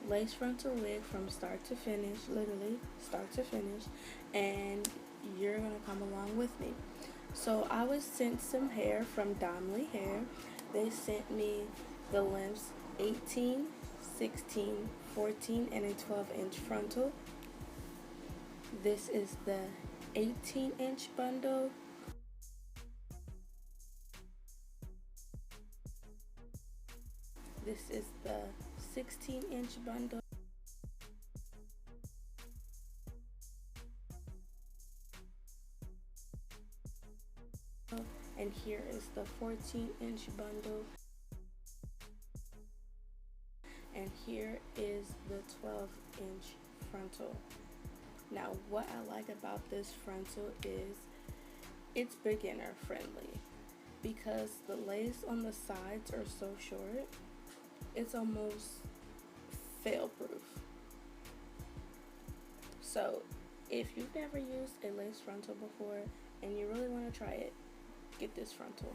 lace frontal wig from start to finish, literally start to finish, and you're gonna come along with me. So I was sent some hair from Donmily Hair. They sent me the lengths 18, 16, 14, and a 12-inch frontal. This is the 18-inch bundle. This is the 16-inch bundle. And here is the 14-inch bundle. And here is the 12-inch frontal. Now, what I like about this frontal is it's beginner friendly because the lace on the sides are so short, it's almost fail proof. So if you've never used a lace frontal before and you really want to try it, get this frontal.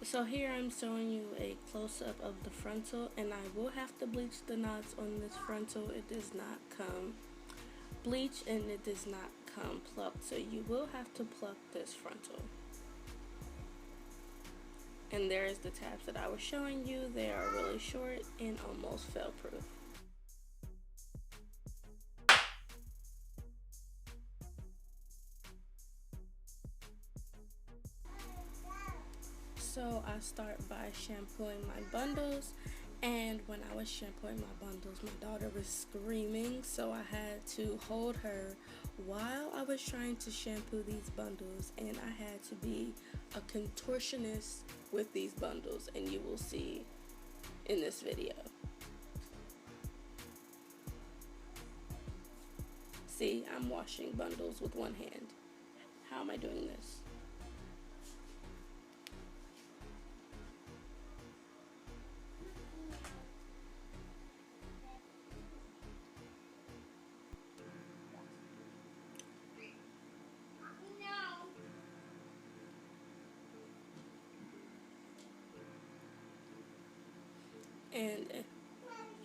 So here I'm showing you a close-up of the frontal, and I will have to bleach the knots on this frontal. It does not come bleached and it does not come plucked, so you will have to pluck this frontal. And there's the tabs that I was showing you. They are really short and almost fail proof. So I start by shampooing my bundles, and when I was shampooing my bundles, my daughter was screaming, so I had to hold her while I was trying to shampoo these bundles, and I had to be a contortionist with these bundles, and you will see in this video. See, I'm washing bundles with one hand. How am I doing this? And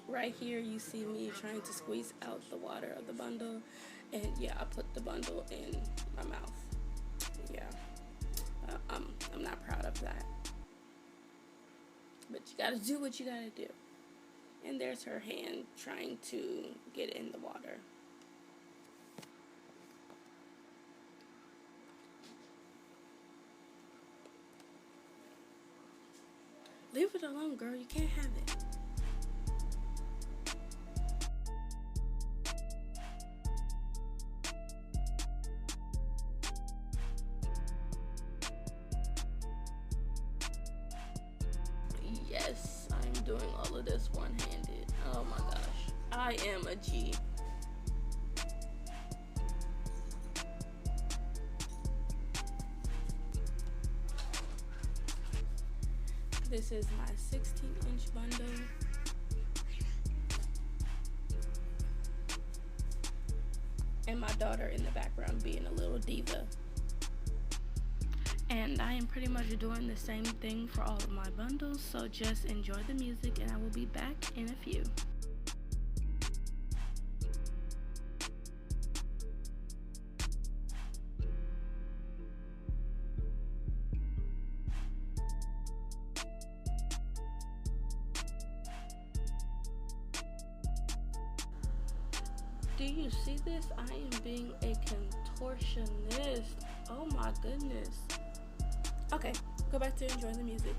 right here you see me trying to squeeze out the water of the bundle, and yeah, I put the bundle in my mouth. Yeah, I'm not proud of that, but you gotta do what you gotta do. And there's her hand trying to get in the water. Leave it alone, girl. You can't have it. Yes, I'm doing all of this one-handed. Oh my gosh. I am a G. This is my 16-inch bundle. And my daughter in the background being a little diva. And I am pretty much doing the same thing for all of my bundles, so just enjoy the music and I will be back in a few. Do you see this? I am being a contortionist. Oh my goodness. Okay, go back to enjoying the music.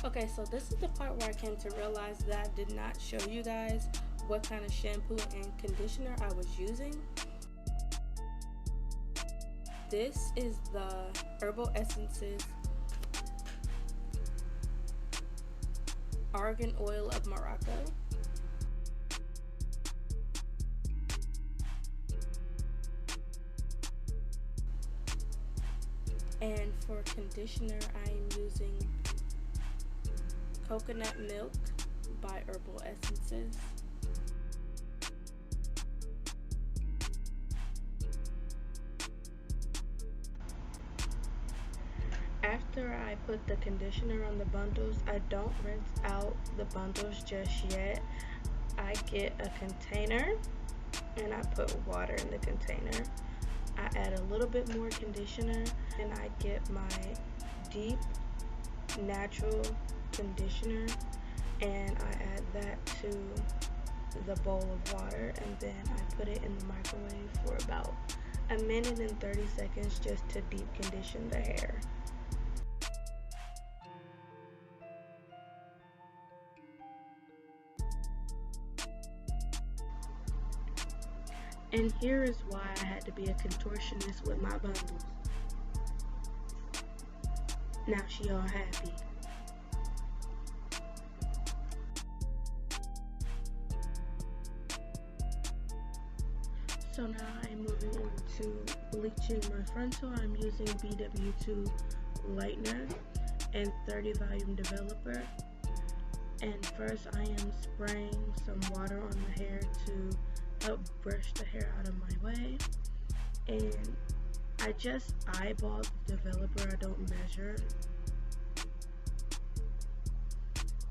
Okay, so this is the part where I came to realize that I did not show you guys what kind of shampoo and conditioner I was using. This is the Herbal Essences Argan Oil of Morocco. And for conditioner, I am using Coconut Milk by Herbal Essences. After I put the conditioner on the bundles, I don't rinse out the bundles just yet. I get a container and I put water in the container. I add a little bit more conditioner and I get my deep natural conditioner and I add that to the bowl of water, and then I put it in the microwave for about 1 minute and 30 seconds just to deep condition the hair. And here is why I had to be a contortionist with my bundles. Now she all happy. So now I'm moving on to bleaching my frontal. I'm using BW2 lightener and 30 volume developer. And first I am spraying some water on the hair to help brush the hair out of my way. And I just eyeball the developer, I don't measure.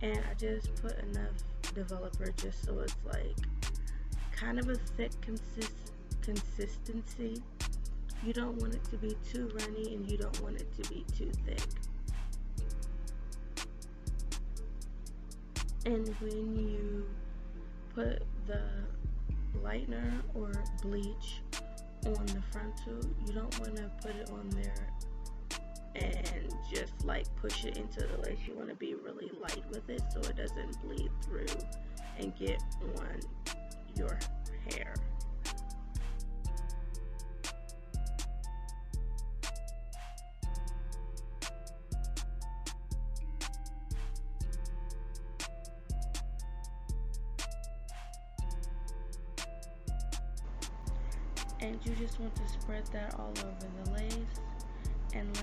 And I just put enough developer just so it's like kind of a thick consistency. You don't want it to be too runny and you don't want it to be too thick. And when you put the lightener or bleach on the frontal, you don't want to put it on there and just like push it into the lace. You want to be really light with it so it doesn't bleed through and get on your hair. And you just want to spread that all over the lace and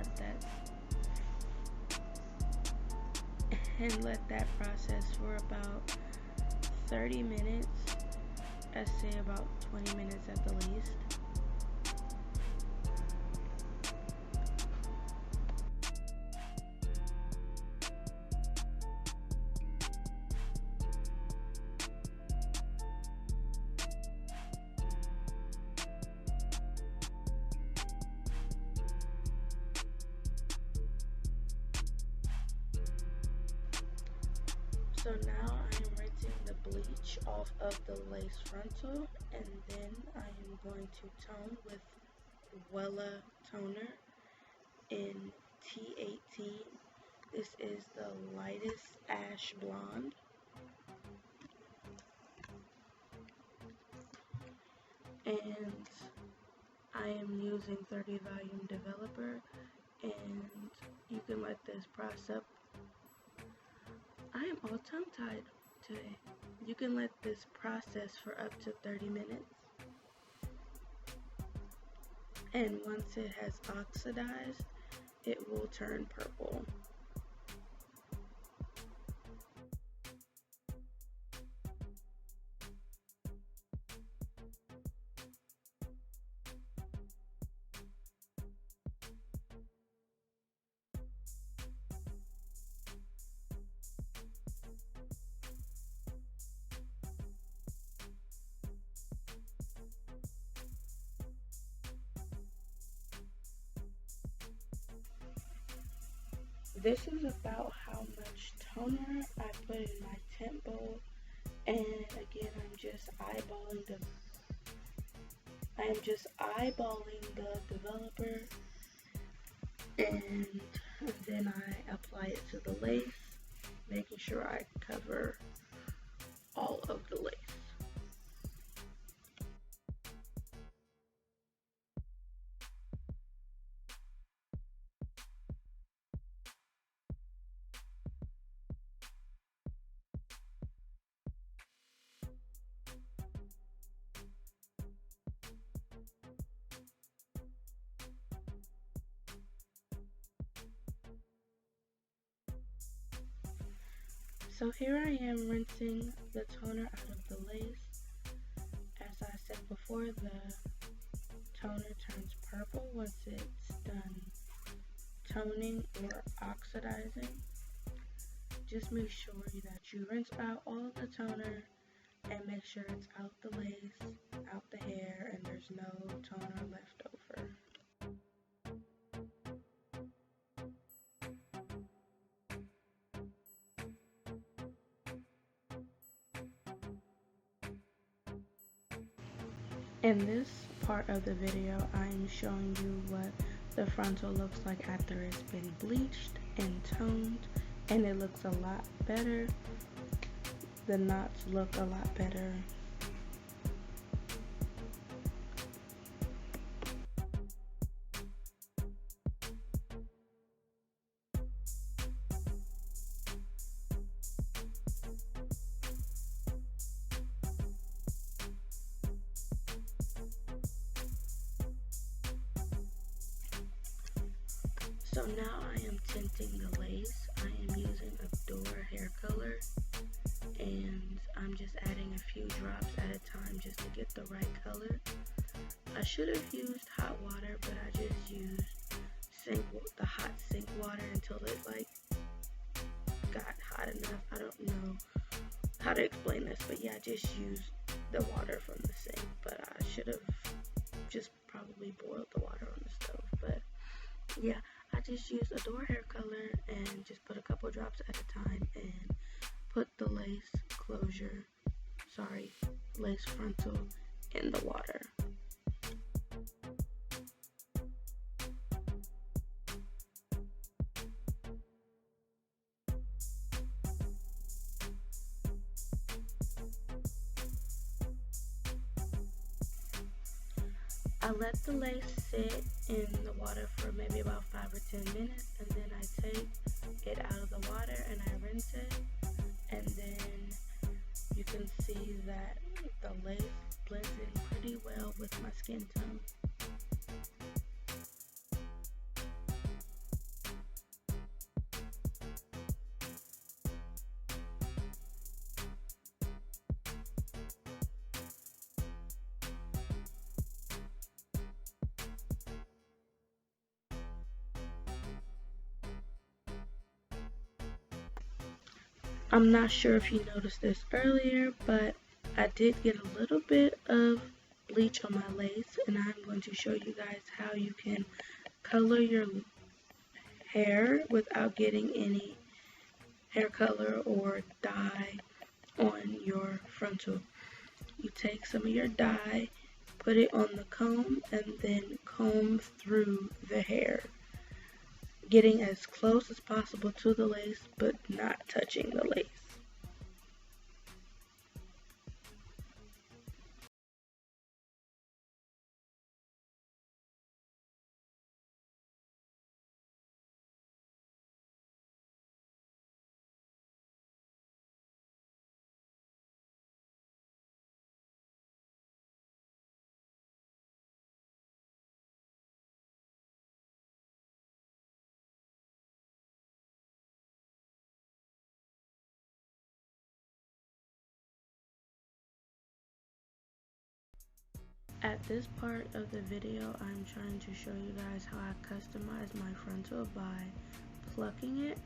let that process for about 30 minutes. I'd say about 20 minutes at the least. So now I am rinsing the bleach off of the lace frontal, and then I am going to tone with Wella toner in T18. This is the lightest ash blonde. And I am using 30 volume developer, and you can let this press up. I am all tongue-tied today. You can let this process for up to 30 minutes. And once it has oxidized, it will turn purple. This is about how much toner I put in my tint bowl, and again I'm just eyeballing the developer, and then I apply it to the lace, making sure I cover all of the lace. So here I am rinsing the toner out of the lace. As I said before, the toner turns purple once it's done toning or oxidizing. Just make sure that you rinse out all the toner and make sure it's out the lace, out the hair, and there's no toner left over. In this part of the video, I'm showing you what the frontal looks like after it's been bleached and toned, and it looks a lot better. The knots look a lot better. So now I am tinting the lace. I am using a Donmily hair color, and I'm just adding a few drops at a time just to get the right color. I should have used hot water, but I just used the hot sink water until it like got hot enough. I don't know how to explain this, but yeah, I just used the water from the sink, but I should have just probably boiled the water on the stove. But yeah, I just used a Donmily hair color and just put a couple drops at a time and put the lace frontal in the water. I let the lace sit in the water for maybe about 5 or 10 minutes, and then I take it out of the water and I rinse it, and then you can see that the lace blends in pretty well with my skin tone. I'm not sure if you noticed this earlier, but I did get a little bit of bleach on my lace, and I'm going to show you guys how you can color your hair without getting any hair color or dye on your frontal. You take some of your dye, put it on the comb, and then comb through the hair, getting as close as possible to the lace but not touching the lace. At this part of the video, I'm trying to show you guys how I customize my frontal by plucking it,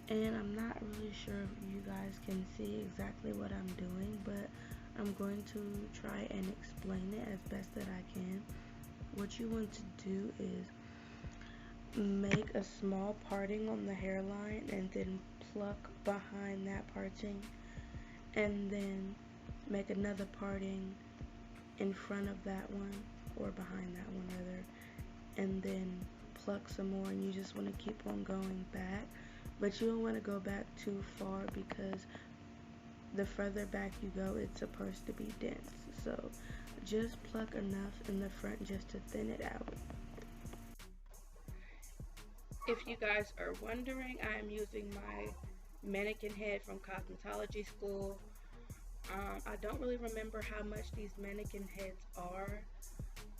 and I'm not really sure if you guys can see exactly what I'm doing, but I'm going to try and explain it as best that I can. What you want to do is make a small parting on the hairline and then pluck behind that parting, and then make another parting in front of that one, or behind that one rather, and then pluck some more, and you just want to keep on going back, but you don't want to go back too far because the further back you go, it's supposed to be dense. So just pluck enough in the front just to thin it out. If you guys are wondering, I'm using my mannequin head from cosmetology school. I don't really remember how much these mannequin heads are.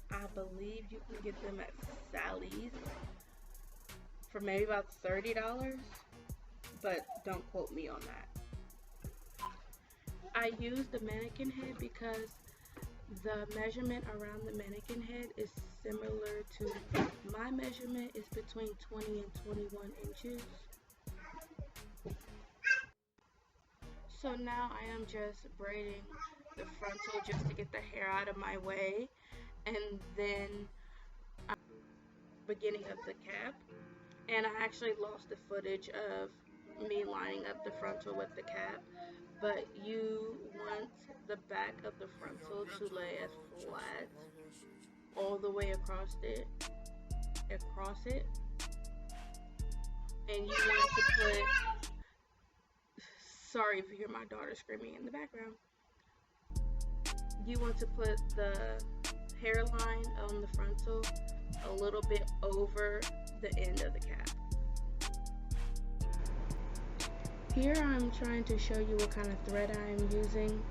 I believe you can get them at Sally's for maybe about $30, but don't quote me on that. I use the mannequin head because the measurement around the mannequin head is similar to my measurement is between 20 and 21 inches. So now I am just braiding the frontal just to get the hair out of my way, and then beginning of the cap. And I actually lost the footage of me lining up the frontal with the cap, but you want the back of the frontal to lay as flat all the way across it, and you want to put, sorry if you hear my daughter screaming in the background, you want to put the hairline on the frontal a little bit over the end of the cap. Here I'm trying to show you what kind of thread I'm using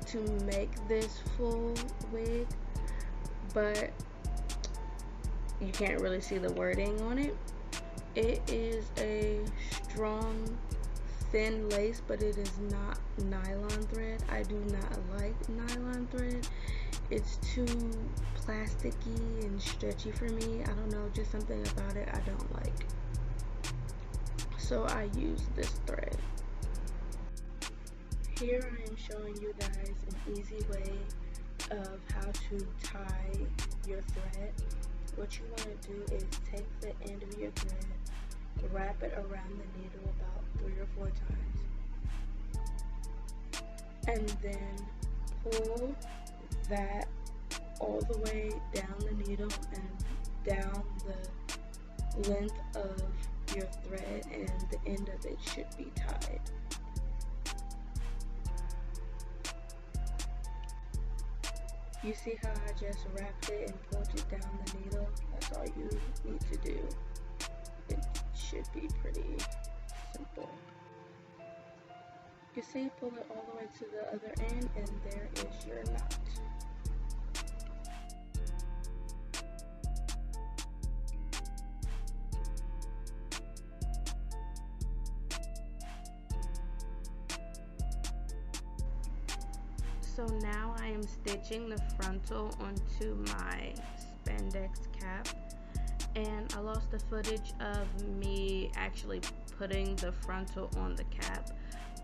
to make this full wig, but you can't really see the wording on it. It is a strong, thin lace, but it is not nylon thread. I do not like nylon thread. It's too plasticky and stretchy for me. I don't know, just something about it I don't like. So I use this thread. Here I am showing you guys an easy way of how to tie your thread. What you want to do is take the end of your thread, wrap it around the needle about 3 or 4 times, and then pull that all the way down the needle and down the length of your thread, and the end of it should be tied. You see how I just wrapped it and pulled it down the needle? That's all you need to do. It should be pretty simple. You see, pull it all the way to the other end, and there is your knot. So now I am stitching the frontal onto my spandex cap, and I lost the footage of me actually putting the frontal on the cap,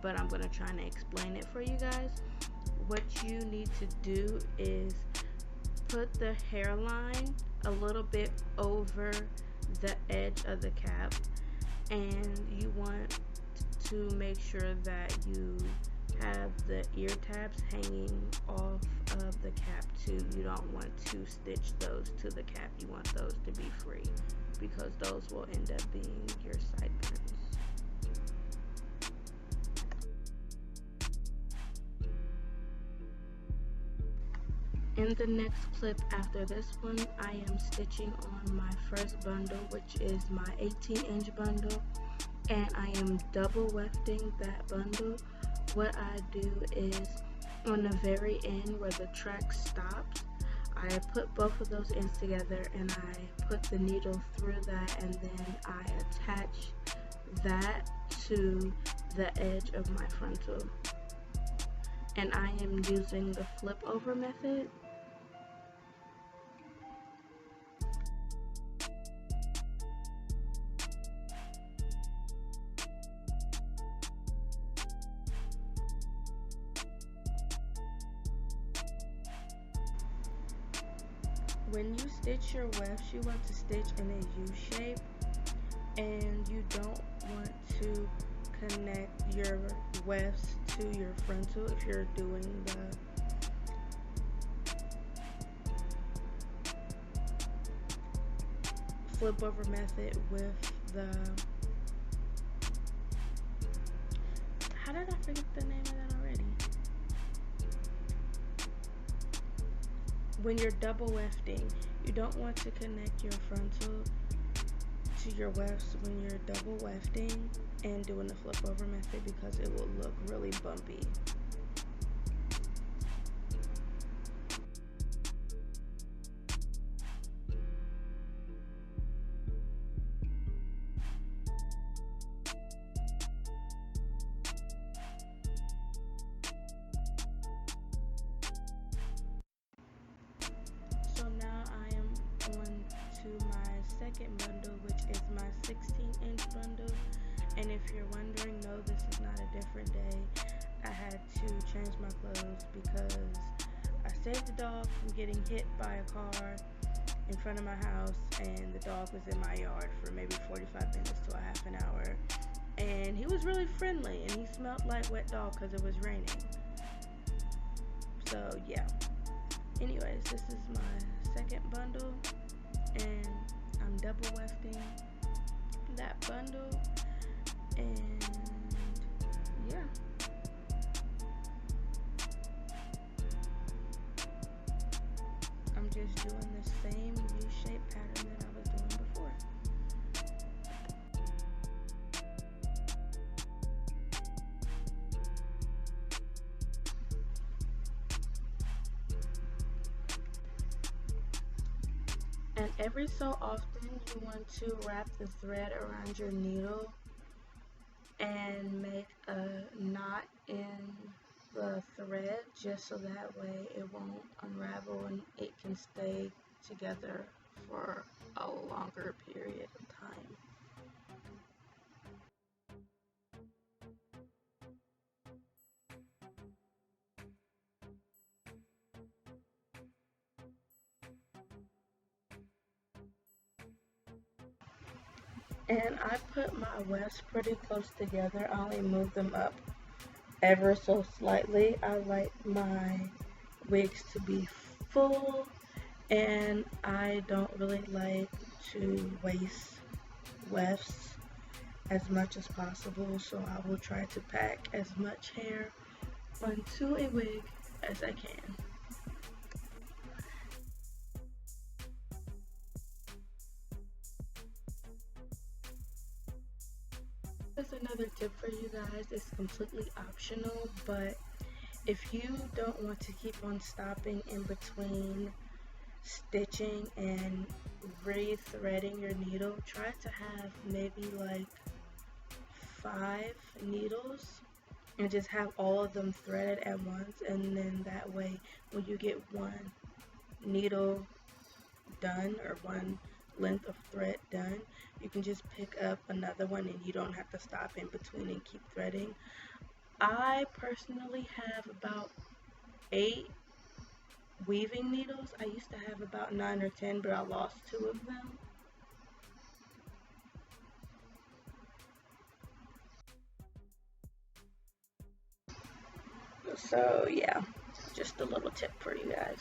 but I'm going to try and explain it for you guys. What you need to do is put the hairline a little bit over the edge of the cap, and you want to make sure that you have the ear tabs hanging off of the cap too. You don't want to stitch those to the cap. You want those to be free because those will end up being your sideburns. In the next clip after this one, I am stitching on my first bundle, which is my 18-inch bundle, and I am double wefting that bundle. What I do is on the very end where the track stops, I put both of those ends together and I put the needle through that, and then I attach that to the edge of my frontal. And I am using the flip over method. When you stitch your wefts, you want to stitch in a U shape, and you don't want to connect your wefts to your frontal if you're doing the flip over method with the, how did I forget the name of that already? When you're double wefting, you don't want to connect your frontal to your wefts when you're double wefting and doing the flip over method because it will look really bumpy. second bundle, which is my 16-inch bundle. And if you're wondering, no, this is not a different day. I had to change my clothes because I saved the dog from getting hit by a car in front of my house, and the dog was in my yard for maybe 45 minutes to a half an hour. And he was really friendly, and he smelled like wet dog because it was raining. So yeah. Anyways, this is my second bundle, and I'm double wefting that bundle, and yeah. I'm just doing the same U-shape pattern that I was doing before. And every so often you want to wrap the thread around your needle and make a knot in the thread, just so that way it won't unravel and it can stay together for a longer period of time. And I put my wefts pretty close together. I only move them up ever so slightly. I like my wigs to be full, and I don't really like to waste wefts as much as possible, so I will try to pack as much hair onto a wig as I can. That's another tip for you guys. It's completely optional, but if you don't want to keep on stopping in between stitching and re-threading your needle, try to have maybe like 5 needles and just have all of them threaded at once, and then that way when you get one needle done or one length of thread done, you can just pick up another one and you don't have to stop in between and keep threading. I personally have about 8 weaving needles. I used to have about 9 or 10, but I lost 2 of them. So yeah, just a little tip for you guys.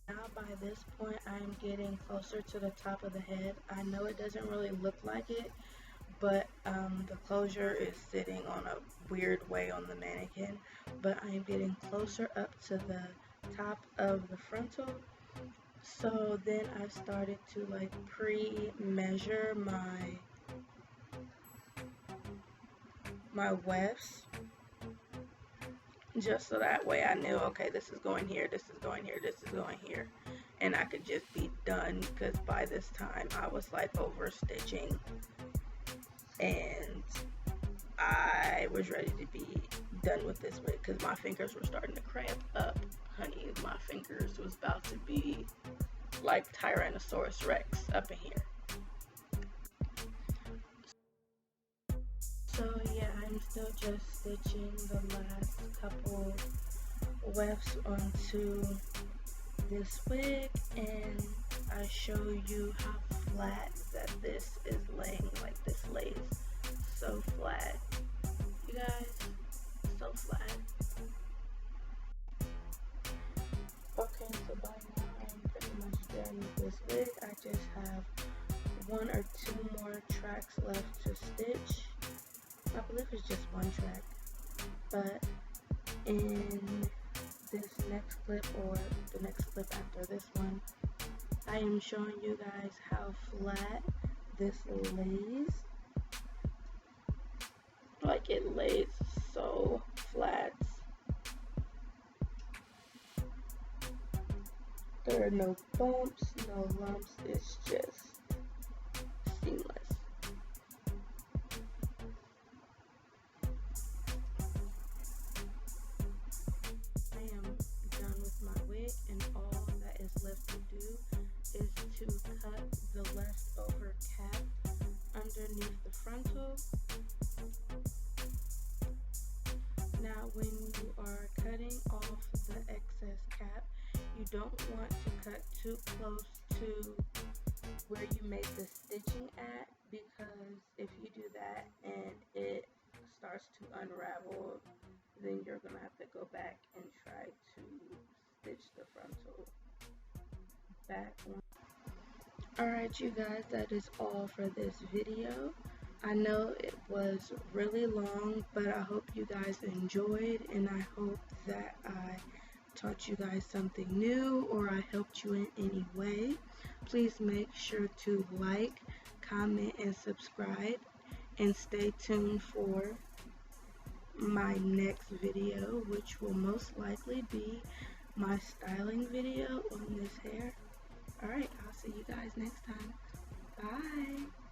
Now by this point, I'm getting closer to the top of the head. I know it doesn't really look like it, but the closure is sitting on a weird way on the mannequin. But I'm getting closer up to the top of the frontal. So then I started to like pre-measure my wefts, just so that way I knew, okay, this is going here, this is going here, this is going here, and I could just be done, because by this time I was like over stitching and I was ready to be done with this wig because my fingers were starting to cramp up. Honey, my fingers was about to be like Tyrannosaurus Rex up in here. So yeah, I'm still just stitching the last couple wefts onto this wig, and I show you how flat that this is laying. Like, this lays so flat, you guys, so flat. Okay, so by now I'm pretty much done with this wig. I just have 1 or 2 more tracks left to stitch. I believe it's just 1 track, but in this next clip, or the next clip after this one, I am showing you guys how flat this lays. Like, it lays so flat. There are no bumps, no lumps, it's just seamless. I am done with my wig, and all that is left to do is to Now when you are cutting off the excess cap, you don't want to cut too close to where you made the stitching at, because if you do that and it starts to unravel, then you're gonna have to go back and try to stitch the frontal back on. Alright you guys, that is all for this video. I know it was really long, but I hope you guys enjoyed, and I hope that I taught you guys something new or I helped you in any way. Please make sure to like, comment, and subscribe, and stay tuned for my next video, which will most likely be my styling video on this hair. Alright, I'll see you guys next time. Bye!